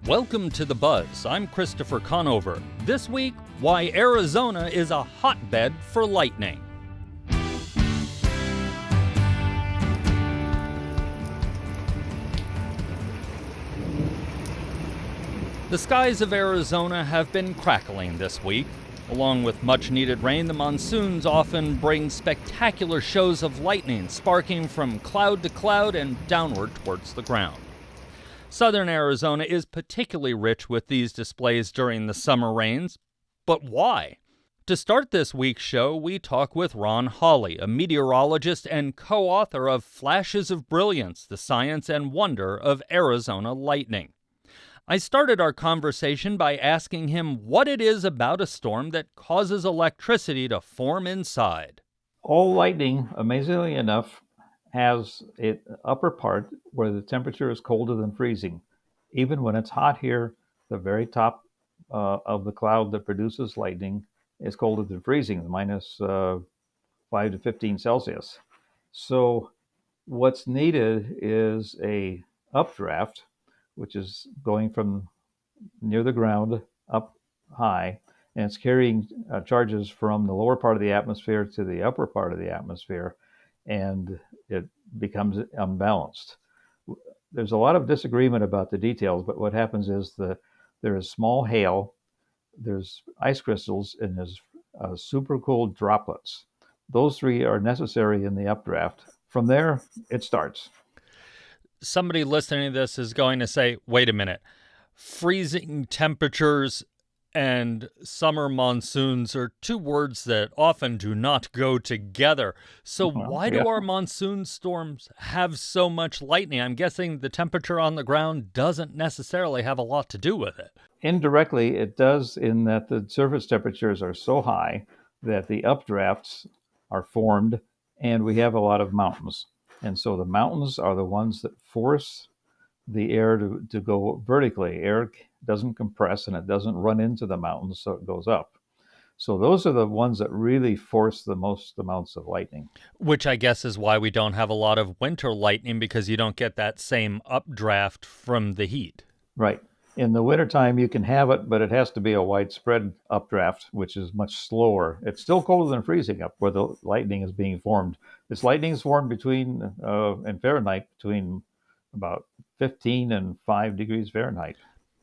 Welcome to The Buzz. I'm Christopher Conover. This week, why Arizona is a hotbed for lightning. The skies of Arizona have been crackling this week. Along with much-needed rain, the monsoons often bring spectacular shows of lightning sparking from cloud to cloud and downward towards the ground. Southern Arizona is particularly rich with these displays during the summer rains. But why? To start this week's show, we talk with Ron Hawley, a meteorologist and co-author of Flashes of Brilliance, The Science and Wonder of Arizona Lightning. I started our conversation by asking him what it is about a storm that causes electricity to form inside. All lightning, amazingly enough, has an upper part where the temperature is colder than freezing. Even when it's hot here, the very top of the cloud that produces lightning is colder than freezing, minus 5 to 15 Celsius. So what's needed is a updraft, which is going from near the ground up high, and it's carrying charges from the lower part of the atmosphere to the upper part of the atmosphere, and it becomes unbalanced. There's a lot of disagreement about the details, but what happens is there is small hail, there's ice crystals, and there's super cooled droplets. Those three are necessary in the updraft. From there, it starts. Somebody listening to this is going to say, wait a minute, freezing temperatures and summer monsoons are two words that often do not go together. So why do our monsoon storms have so much lightning? I'm guessing the temperature on the ground doesn't necessarily have a lot to do with it. Indirectly, it does, in that the surface temperatures are so high that the updrafts are formed, and we have a lot of mountains. And so the mountains are the ones that force the air to go vertically. Air doesn't compress and it doesn't run into the mountains, so it goes up. So those are the ones that really force the most amounts of lightning. Which I guess is why we don't have a lot of winter lightning, because you don't get that same updraft from the heat. Right. In the wintertime, you can have it, but it has to be a widespread updraft, which is much slower. It's still colder than freezing up where the lightning is being formed. This lightning is formed in Fahrenheit, between about 15 and 5 degrees Fahrenheit.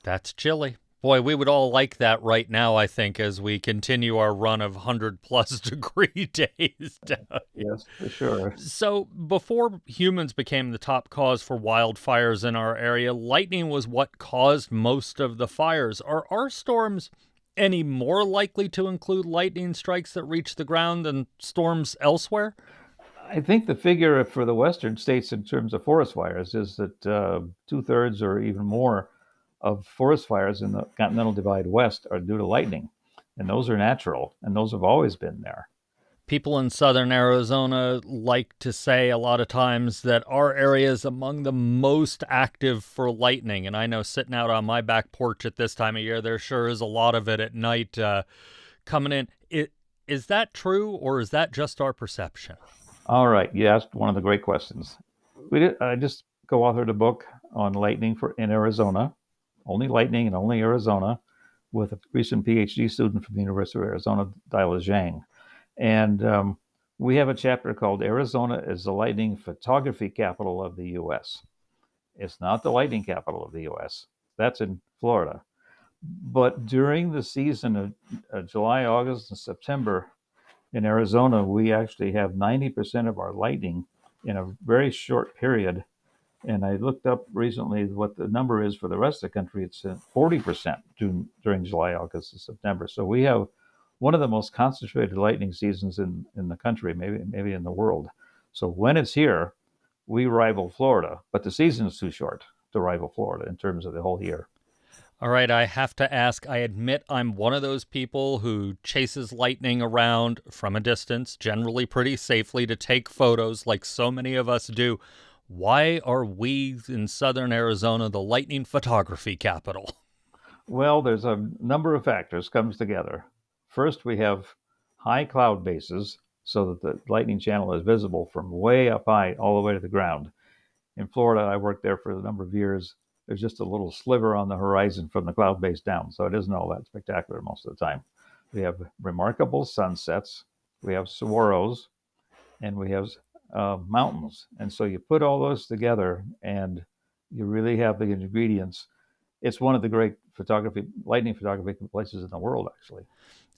That's chilly. Boy, we would all like that right now, I think, as we continue our run of 100-plus degree days down. Yes, for sure. So before humans became the top cause for wildfires in our area, lightning was what caused most of the fires. Are our storms any more likely to include lightning strikes that reach the ground than storms elsewhere? I think the figure for the western states in terms of forest fires is that 2/3 or even more of forest fires in the Continental Divide West are due to lightning. And those are natural, and those have always been there. People in southern Arizona like to say a lot of times that our area is among the most active for lightning. And I know sitting out on my back porch at this time of year, there sure is a lot of it at night coming in. Is that true, or is that just our perception? All right, you asked one of the great questions. I just co-authored a book on lightning in Arizona, only lightning and only Arizona, with a recent PhD student from the University of Arizona, Dila Zhang. And we have a chapter called Arizona is the Lightning Photography Capital of the U.S. It's not the lightning capital of the U.S. That's in Florida. But during the season of July, August, and September in Arizona, we actually have 90% of our lightning in a very short period. And I looked up recently what the number is for the rest of the country. It's 40% during July, August, and September. So we have one of the most concentrated lightning seasons in the country, maybe in the world. So when it's here, we rival Florida, but the season is too short to rival Florida in terms of the whole year. All right, I have to ask, I admit I'm one of those people who chases lightning around from a distance, generally pretty safely, to take photos like so many of us do. Why are we in southern Arizona the lightning photography capital? Well, there's a number of factors comes together. First, we have high cloud bases so that the lightning channel is visible from way up high all the way to the ground. In Florida, I worked there for a number of years. there's just a little sliver on the horizon from the cloud base down. So it isn't all that spectacular most of the time. We have remarkable sunsets, we have saguaros, and we have mountains. And so you put all those together and you really have the ingredients. It's one of the great lightning photography places in the world, actually.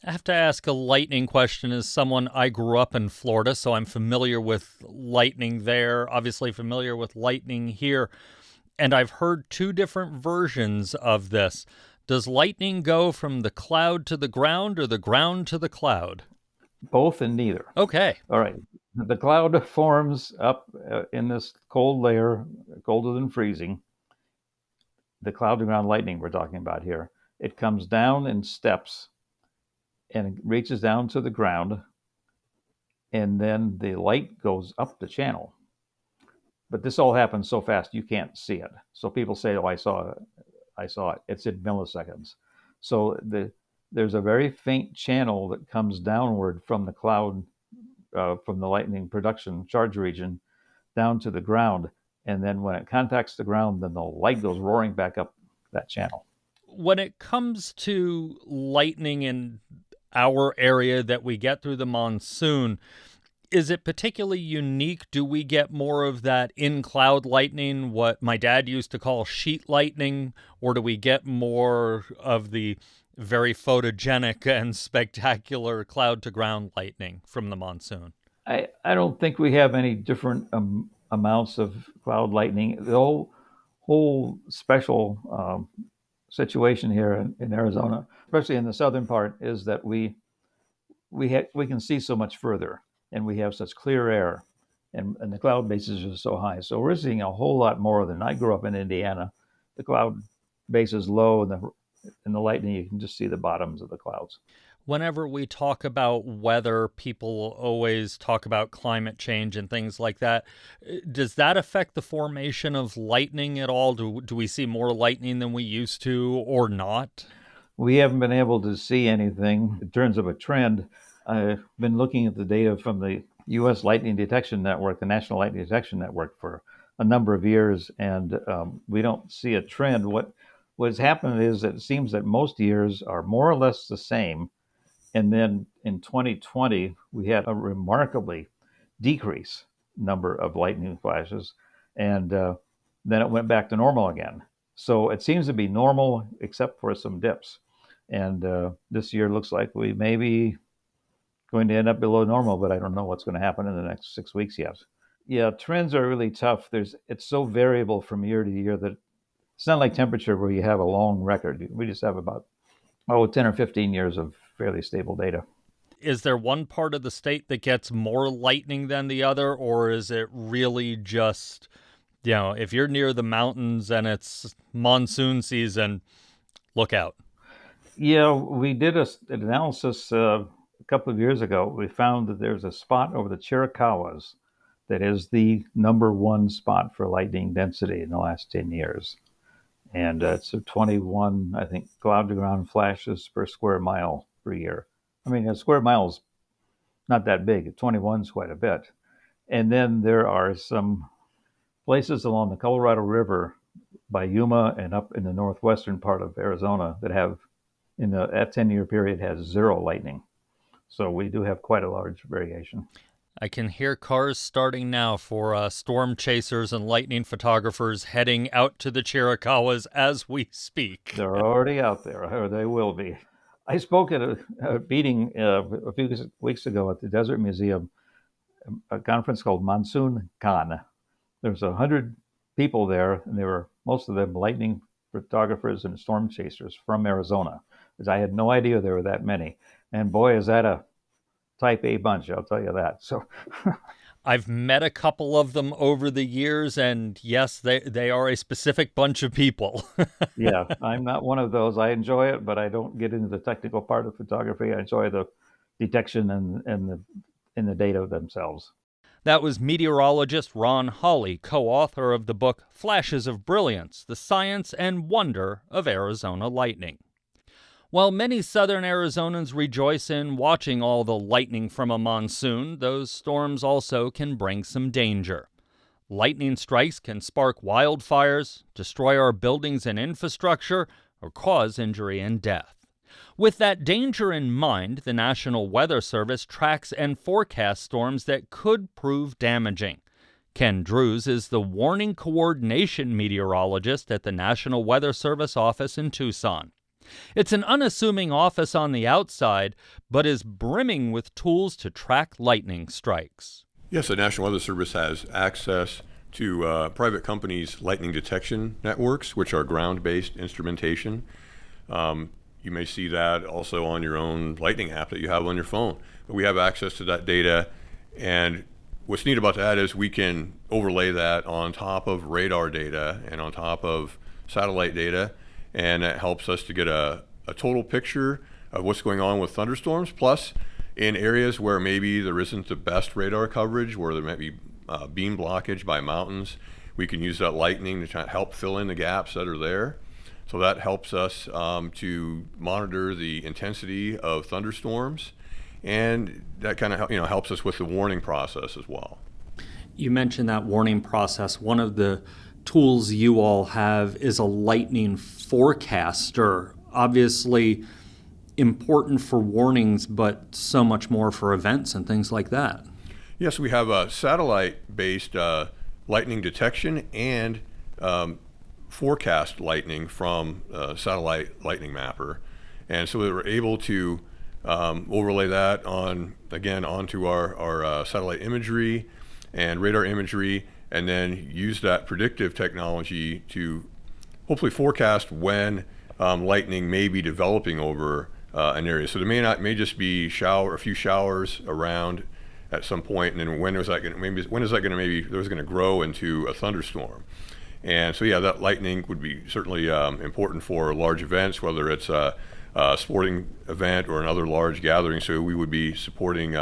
I have to ask a lightning question. As someone, I grew up in Florida, so I'm familiar with lightning there, obviously familiar with lightning here. And I've heard two different versions of this. Does lightning go from the cloud to the ground or the ground to the cloud? Both and neither. Okay. All right. The cloud forms up in this cold layer, colder than freezing. The cloud to ground lightning we're talking about here. It comes down in steps and it reaches down to the ground, and then the light goes up the channel. But this all happens so fast you can't see it. So people say, "Oh, I saw it." It's in milliseconds. So there's a very faint channel that comes downward from the cloud, from the lightning production charge region, down to the ground, and then when it contacts the ground, then the light goes roaring back up that channel. When it comes to lightning in our area that we get through the monsoon, is it particularly unique? Do we get more of that in-cloud lightning, what my dad used to call sheet lightning, or do we get more of the very photogenic and spectacular cloud-to-ground lightning from the monsoon? I don't think we have any different amounts of cloud lightning. The whole special situation here in Arizona, especially in the southern part, is that we can see so much further, and we have such clear air, and the cloud bases are so high. So we're seeing a whole lot more than I grew up in Indiana. The cloud base is low, and the lightning, you can just see the bottoms of the clouds. Whenever we talk about weather, people always talk about climate change and things like that. Does that affect the formation of lightning at all? Do we see more lightning than we used to, or not? We haven't been able to see anything in terms of a trend. I've been looking at the data from the U.S. Lightning Detection Network, the National Lightning Detection Network, for a number of years, and we don't see a trend. What's happened is that it seems that most years are more or less the same. And then in 2020, we had a remarkably decrease number of lightning flashes, and then it went back to normal again. So it seems to be normal, except for some dips. And this year looks like we may be going to end up below normal, but I don't know what's going to happen in the next 6 weeks yet. Yeah, trends are really tough. It's so variable from year to year that it's not like temperature where you have a long record. We just have about 10 or 15 years of fairly stable data. Is there one part of the state that gets more lightning than the other, or is it really just, if you're near the mountains and it's monsoon season, look out? Yeah, we did an analysis a couple of years ago. We found that there's a spot over the Chiricahuas that is the number one spot for lightning density in the last 10 years. And it's a 21, I think, cloud-to-ground flashes per square mile per year. I mean, a square mile is not that big. 21 is quite a bit. And then there are some places along the Colorado River by Yuma and up in the northwestern part of Arizona that have, in that 10-year period, has zero lightning. So we do have quite a large variation. I can hear cars starting now for storm chasers and lightning photographers heading out to the Chiricahuas as we speak. They're already out there, or they will be. I spoke at a meeting a few weeks ago at the Desert Museum, a conference called Monsoon Khan. There's 100 people there, and they were most of them lightning photographers and storm chasers from Arizona, because I had no idea there were that many. And boy, is that a type A bunch, I'll tell you that. So I've met a couple of them over the years, and yes, they are a specific bunch of people. Yeah, I'm not one of those. I enjoy it, but I don't get into the technical part of photography. I enjoy the detection and the data themselves. That was meteorologist Ron Hawley, co-author of the book Flashes of Brilliance, The Science and Wonder of Arizona Lightning. While many southern Arizonans rejoice in watching all the lightning from a monsoon, those storms also can bring some danger. Lightning strikes can spark wildfires, destroy our buildings and infrastructure, or cause injury and death. With that danger in mind, the National Weather Service tracks and forecasts storms that could prove damaging. Ken Drews is the warning coordination meteorologist at the National Weather Service office in Tucson. It's an unassuming office on the outside, but is brimming with tools to track lightning strikes. Yes, the National Weather Service has access to private companies' lightning detection networks, which are ground-based instrumentation. You may see that also on your own lightning app that you have on your phone. But we have access to that data, and what's neat about that is we can overlay that on top of radar data and on top of satellite data, and that helps us to get a total picture of what's going on with thunderstorms. Plus, in areas where maybe there isn't the best radar coverage, where there might be beam blockage by mountains, we can use that lightning to try to help fill in the gaps that are there. So that helps us to monitor the intensity of thunderstorms, and that kind of helps us with the warning process as well. You mentioned that warning process. One of the tools you all have is a lightning forecaster. Obviously important for warnings, but so much more for events and things like that. Yes, we have a satellite-based lightning detection and forecast lightning from satellite lightning mapper, and so we were able to overlay that onto our satellite imagery and radar imagery, and then use that predictive technology to hopefully forecast when lightning may be developing over an area. So there may just be a few showers around at some point, and then when is that going to grow into a thunderstorm? And so that lightning would be certainly important for large events, whether it's a sporting event or another large gathering. So we would be supporting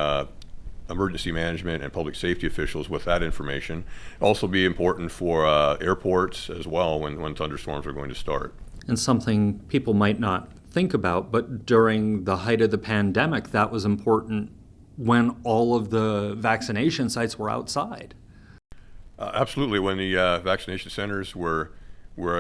emergency management and public safety officials with that information. Also be important for airports as well when thunderstorms are going to start. And something people might not think about, but during the height of the pandemic, that was important when all of the vaccination sites were outside. Absolutely. When the vaccination centers were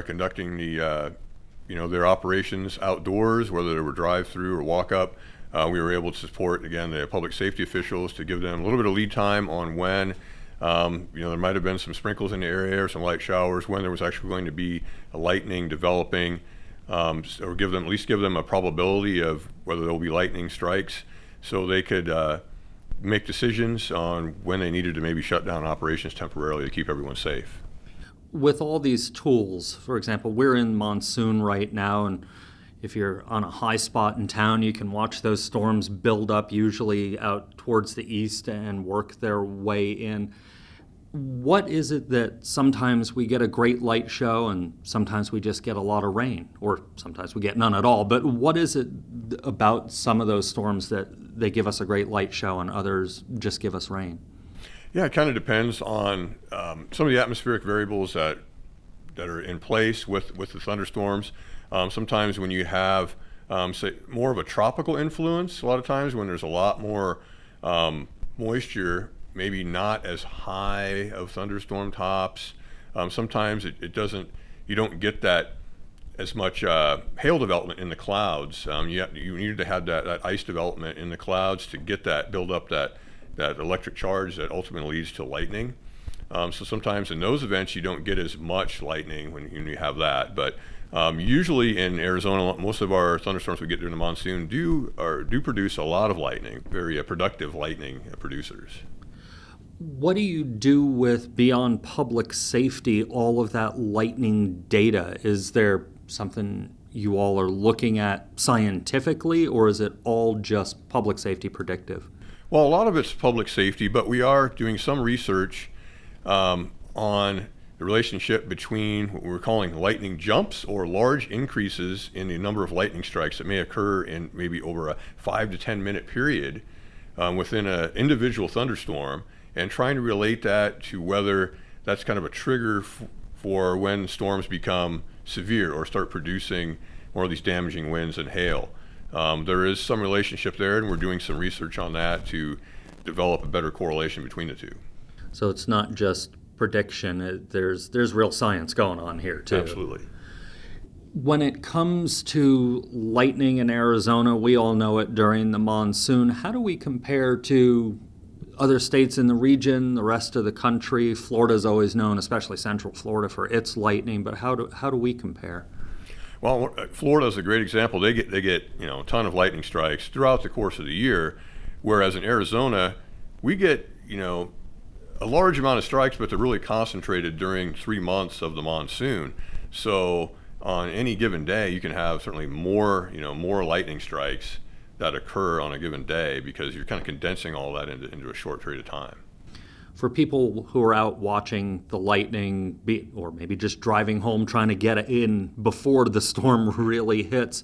conducting their operations outdoors, whether they were drive-through or walk-up, we were able to support, again, the public safety officials to give them a little bit of lead time on when there might have been some sprinkles in the area or some light showers, when there was actually going to be a lightning developing, or at least give them a probability of whether there will be lightning strikes, so they could make decisions on when they needed to maybe shut down operations temporarily to keep everyone safe. With all these tools, for example, we're in monsoon right now, and if you're on a high spot in town, you can watch those storms build up, usually out towards the east, and work their way in. What is it that sometimes we get a great light show and sometimes we just get a lot of rain, or sometimes we get none at all? But what is it about some of those storms that they give us a great light show and others just give us rain? Yeah, it kind of depends on some of the atmospheric variables that are in place with the thunderstorms. Sometimes when you have, say, more of a tropical influence, a lot of times when there's a lot more moisture, maybe not as high of thunderstorm tops. Sometimes you don't get that as much hail development in the clouds. You need to have that ice development in the clouds to get build up that electric charge that ultimately leads to lightning. So sometimes in those events you don't get as much lightning when you have that. But usually in Arizona, most of our thunderstorms we get during the monsoon do produce a lot of lightning, very productive lightning producers. What do you do with, beyond public safety, all of that lightning data? Is there something you all are looking at scientifically, or is it all just public safety predictive? Well, a lot of it's public safety, but we are doing some research on the relationship between what we're calling lightning jumps, or large increases in the number of lightning strikes that may occur in maybe over a 5 to 10 minute period within an individual thunderstorm, and trying to relate that to whether that's kind of a trigger for when storms become severe or start producing more of these damaging winds and hail. There is some relationship there, and we're doing some research on that to develop a better correlation between the two. So it's not just prediction. There's real science going on here, too. Absolutely. When it comes to lightning in Arizona, we all know it during the monsoon. How do we compare to other states in the region, the rest of the country? Florida's always known, especially Central Florida, for its lightning, but how do we compare? Well, Florida's a great example. They get a ton of lightning strikes throughout the course of the year, whereas in Arizona, we get a large amount of strikes, but they're really concentrated during 3 months of the monsoon. So on any given day, you can have certainly more lightning strikes that occur on a given day because you're kind of condensing all that into a short period of time. For people who are out watching the lightning, or maybe just driving home trying to get in before the storm really hits,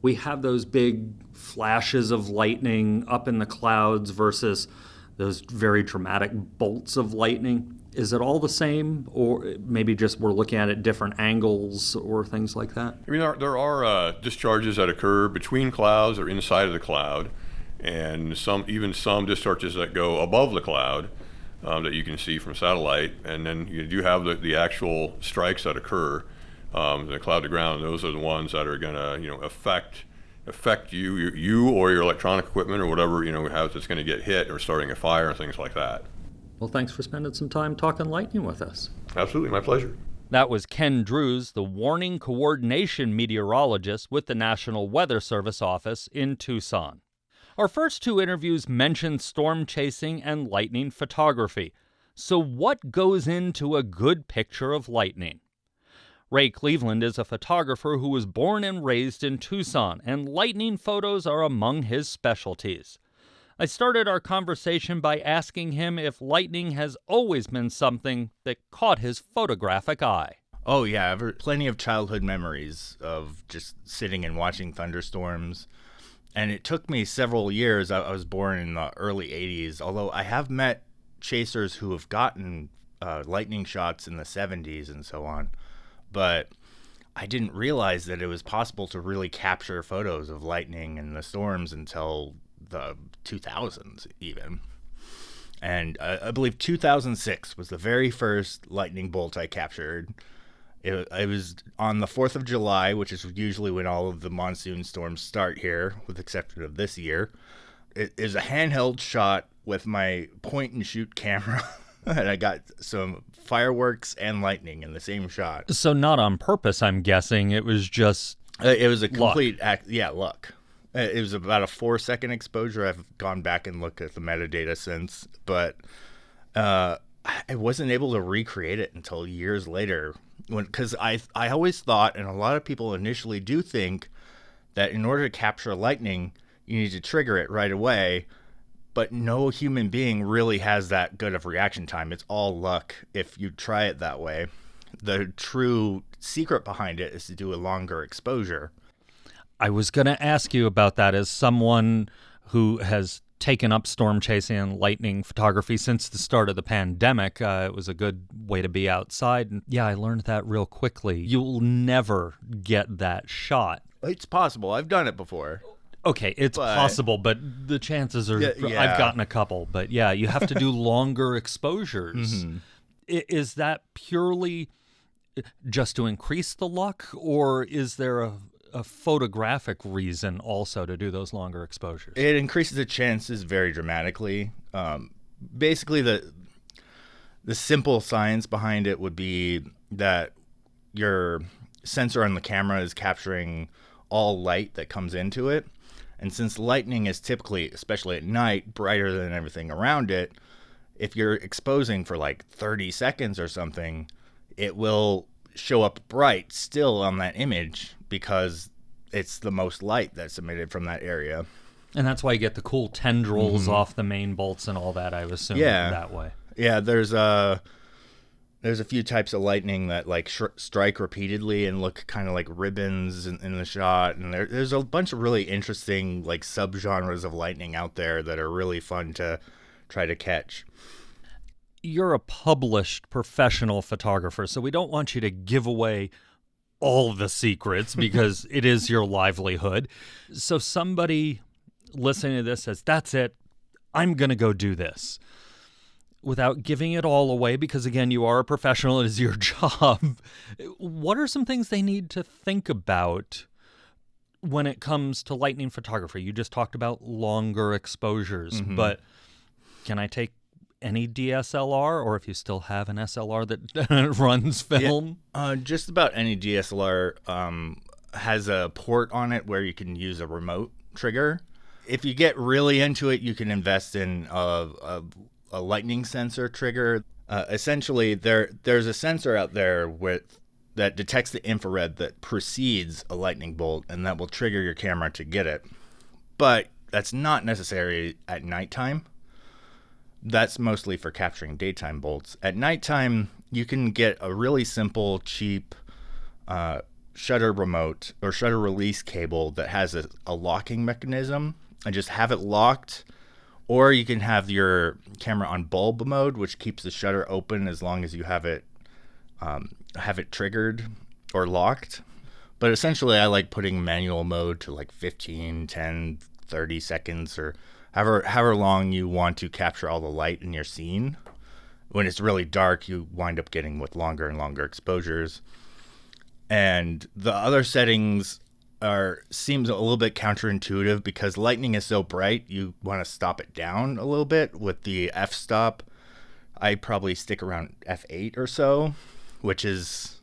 we have those big flashes of lightning up in the clouds versus those very dramatic bolts of lightning. Is it all the same, or maybe just we're looking at it different angles or things like that? I mean, there are discharges that occur between clouds or inside of the cloud, and some discharges that go above the cloud that you can see from satellite. And then you do have the actual strikes that occur, the cloud to ground. Those are the ones that are going to affect you or your electronic equipment or whatever that's going to get hit or starting a fire and things like that. Well, thanks for spending some time talking lightning with us. Absolutely, my pleasure. That was Ken Drews, the warning coordination meteorologist with the National Weather Service office in Tucson. Our first two interviews mentioned storm chasing and lightning photography. So what goes into a good picture of lightning? Ray Cleveland is a photographer who was born and raised in Tucson, and lightning photos are among his specialties. I started our conversation by asking him if lightning has always been something that caught his photographic eye. Oh, yeah. I've plenty of childhood memories of just sitting and watching thunderstorms. And it took me several years. I was born in the early 80s, although I have met chasers who have gotten lightning shots in the 70s and so on. But I didn't realize that it was possible to really capture photos of lightning and the storms until the 2000s even. And I believe 2006 was the very first lightning bolt I captured. It was on the 4th of July, which is usually when all of the monsoon storms start here, with the exception of this year. It is a handheld shot with my point and shoot camera. And I got some fireworks and lightning in the same shot. So not on purpose, I'm guessing. It was just it was a complete luck. Luck. It was about a 4-second exposure. I've gone back and looked at the metadata since, but I wasn't able to recreate it until years later. Because I always thought, and a lot of people initially do think, that in order to capture lightning, you need to trigger it right away. But no human being really has that good of reaction time. It's all luck if you try it that way. The true secret behind it is to do a longer exposure. I was going to ask you about that as someone who has taken up storm chasing and lightning photography since the start of the pandemic. It was a good way to be outside. And yeah, I learned that real quickly. You'll never get that shot. It's possible. I've done it before. Okay, it's possible, but the chances are, yeah. I've gotten a couple, but yeah, you have to do longer exposures. Mm-hmm. Is that purely just to increase the luck, or is there a photographic reason also to do those longer exposures? It increases the chances very dramatically. Basically, the simple science behind it would be that your sensor on the camera is capturing all light that comes into it. And since lightning is typically, especially at night, brighter than everything around it, if you're exposing for like 30 seconds or something, it will show up bright still on that image because it's the most light that's emitted from that area. And that's why you get the cool tendrils off the main bolts and all that, I would assume, that way. Yeah, there's a few types of lightning that like strike repeatedly and look kind of like ribbons in the shot. And there's a bunch of really interesting like subgenres of lightning out there that are really fun to try to catch. You're a published professional photographer, so we don't want you to give away all the secrets because it is your livelihood. So somebody listening to this says, that's it, I'm going to go do this. without giving it all away, because again, you are a professional, it is your job, what are some things they need to think about when it comes to lightning photography? You just talked about longer exposures, but can I take any DSLR, or if you still have an SLR that runs film? Yeah, just about any DSLR has a port on it where you can use a remote trigger. If you get really into it, you can invest in a lightning sensor trigger. Essentially, there's a sensor out there that detects the infrared that precedes a lightning bolt, and that will trigger your camera to get it. But that's not necessary at nighttime. That's mostly for capturing daytime bolts. At nighttime, you can get a really simple, cheap shutter remote or shutter release cable that has a locking mechanism, and just have it locked. Or you can have your camera on bulb mode, which keeps the shutter open as long as you have it triggered or locked. But essentially, I like putting manual mode to like 15, 10, 30 seconds, or however long you want to capture all the light in your scene. When it's really dark, you wind up getting with longer and longer exposures. And the other settings seems a little bit counterintuitive, because lightning is so bright, you want to stop it down a little bit with the f-stop. I probably stick around f8 or so, which is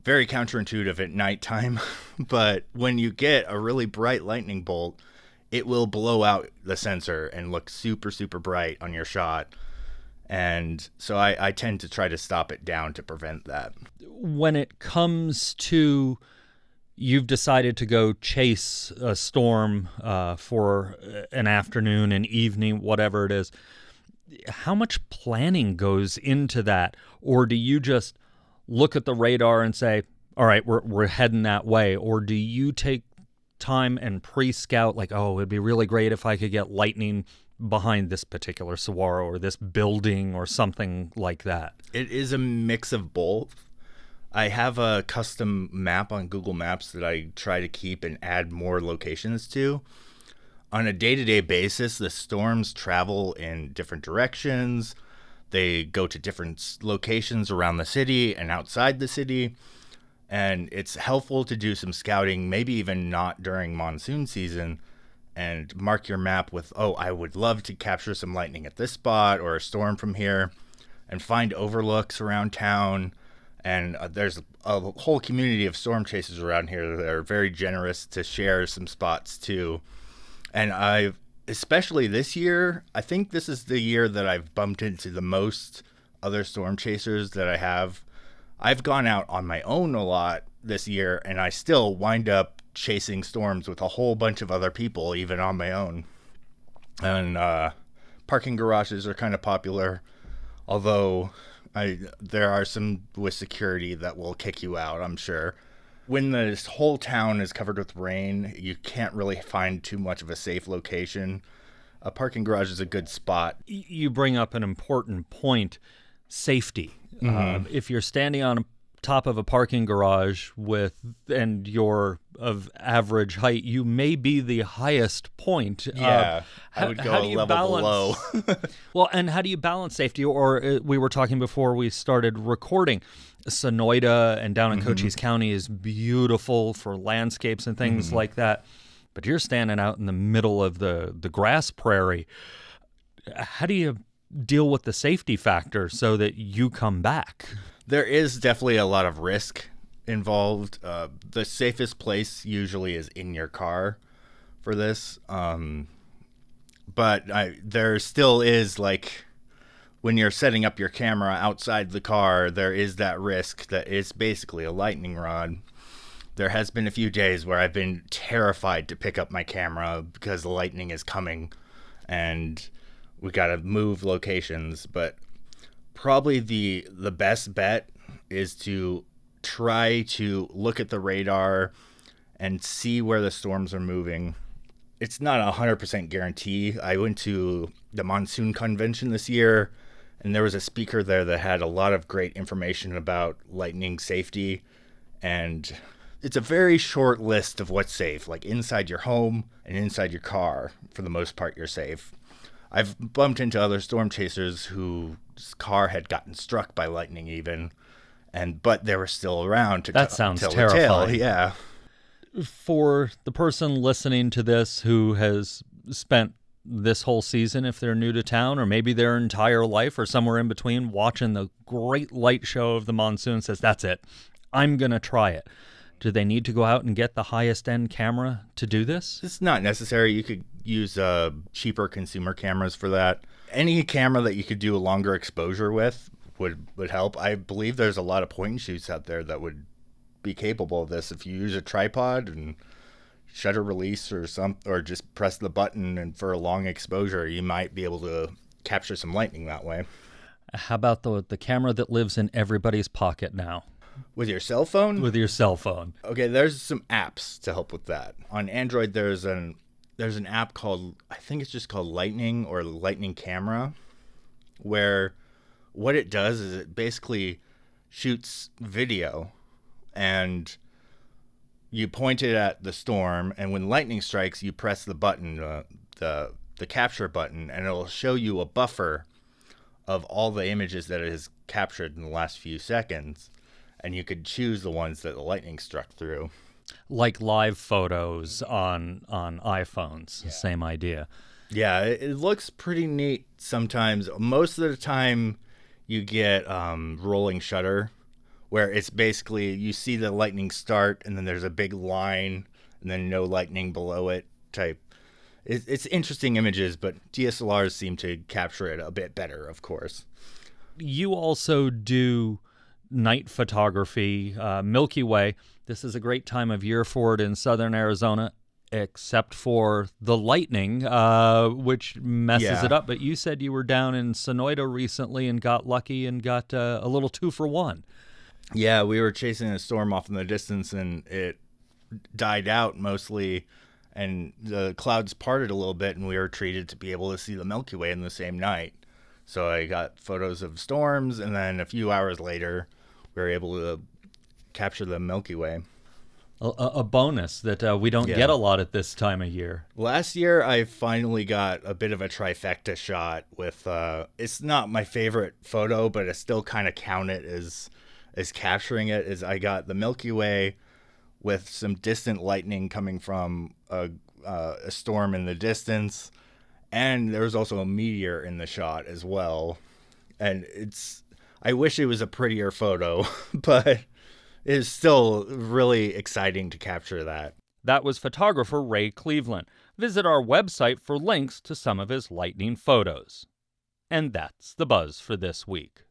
very counterintuitive at nighttime. But when you get a really bright lightning bolt, it will blow out the sensor and look super, super bright on your shot. And so I tend to try to stop it down to prevent that. When it comes to, you've decided to go chase a storm for an afternoon, an evening, whatever it is, how much planning goes into that? Or do you just look at the radar and say, all right, we're heading that way? Or do you take time and pre-scout, like, oh, it'd be really great if I could get lightning behind this particular saguaro or this building or something like that? It is a mix of both. I have a custom map on Google Maps that I try to keep and add more locations to. On a day-to-day basis, the storms travel in different directions. They go to different locations around the city and outside the city. And it's helpful to do some scouting, maybe even not during monsoon season, and mark your map with, oh, I would love to capture some lightning at this spot or a storm from here, and find overlooks around town. And there's a whole community of storm chasers around here that are very generous to share some spots too. And especially this year, I think this is the year that I've bumped into the most other storm chasers that I have. I've gone out on my own a lot this year, and I still wind up chasing storms with a whole bunch of other people, even on my own. And parking garages are kind of popular, although there are some with security that will kick you out, I'm sure. When this whole town is covered with rain, you can't really find too much of a safe location. A parking garage is a good spot. You bring up an important point, safety. If you're standing on top of a parking garage and you're of average height, you may be the highest point. Yeah, I would go a level below. Well, and how do you balance safety? Or we were talking before we started recording, Sonoyta and down in Cochise County is beautiful for landscapes and things like that. But you're standing out in the middle of the grass prairie. How do you deal with the safety factor so that you come back? There is definitely a lot of risk involved. The safest place usually is in your car for this. But there still is, like, when you're setting up your camera outside the car, there is that risk that it's basically a lightning rod. There has been a few days where I've been terrified to pick up my camera because the lightning is coming and we got to move locations. But probably the best bet is to try to look at the radar and see where the storms are moving. It's not a 100% guarantee. I went to the Monsoon Convention this year, and there was a speaker there that had a lot of great information about lightning safety. And it's a very short list of what's safe. Like inside your home and inside your car, for the most part, you're safe. I've bumped into other storm chasers whose car had gotten struck by lightning even, but they were still around to That sounds tell the terrifying. tale. Yeah. For the person listening to this who has spent this whole season, if they're new to town, or maybe their entire life or somewhere in between, watching the great light show of the monsoon, says, that's it, I'm going to try it. Do they need to go out and get the highest end camera to do this? It's not necessary. You could use cheaper consumer cameras for that. Any camera that you could do a longer exposure with would help. I believe there's a lot of point and shoots out there that would be capable of this. If you use a tripod and shutter release or just press the button and for a long exposure, you might be able to capture some lightning that way. How about the camera that lives in everybody's pocket now? With your cell phone? With your cell phone. Okay, there's some apps to help with that. On Android, there's an app called, I think it's just called Lightning or Lightning Camera, where what it does is it basically shoots video and you point it at the storm, and when lightning strikes, you press the button, the capture button, and it'll show you a buffer of all the images that it has captured in the last few seconds. And you could choose the ones that the lightning struck through. Like live photos on iPhones, yeah. Same idea. Yeah, it looks pretty neat sometimes. Most of the time you get rolling shutter, where it's basically you see the lightning start and then there's a big line and then no lightning below it type. It's interesting images, but DSLRs seem to capture it a bit better, of course. You also do night photography, Milky Way. This is a great time of year for it in southern Arizona, except for the lightning, which messes it up. But you said you were down in Sonoyta recently and got lucky and got a little 2-for-1. Yeah, we were chasing a storm off in the distance and it died out mostly, and the clouds parted a little bit and we were treated to be able to see the Milky Way in the same night. So I got photos of storms, and then a few hours later we were able to capture the Milky Way. A bonus that we don't get a lot at this time of year. Last year, I finally got a bit of a trifecta shot with, it's not my favorite photo, but I still kind of count it as capturing it. Is I got the Milky Way with some distant lightning coming from a storm in the distance, and there was also a meteor in the shot as well. And I wish it was a prettier photo, but it's still really exciting to capture that. That was photographer Ray Cleveland. Visit our website for links to some of his lightning photos. And that's the buzz for this week.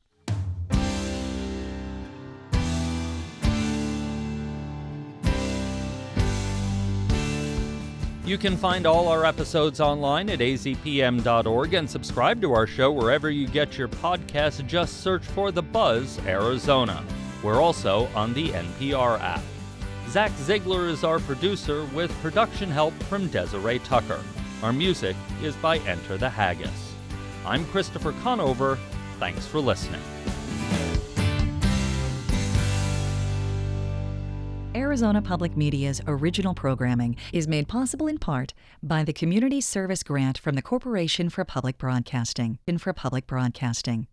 You can find all our episodes online at azpm.org and subscribe to our show wherever you get your podcasts. Just search for The Buzz Arizona. We're also on the NPR app. Zach Ziegler is our producer with production help from Desiree Tucker. Our music is by Enter the Haggis. I'm Christopher Conover. Thanks for listening. Arizona Public Media's original programming is made possible in part by the Community Service Grant from the Corporation for Public Broadcasting.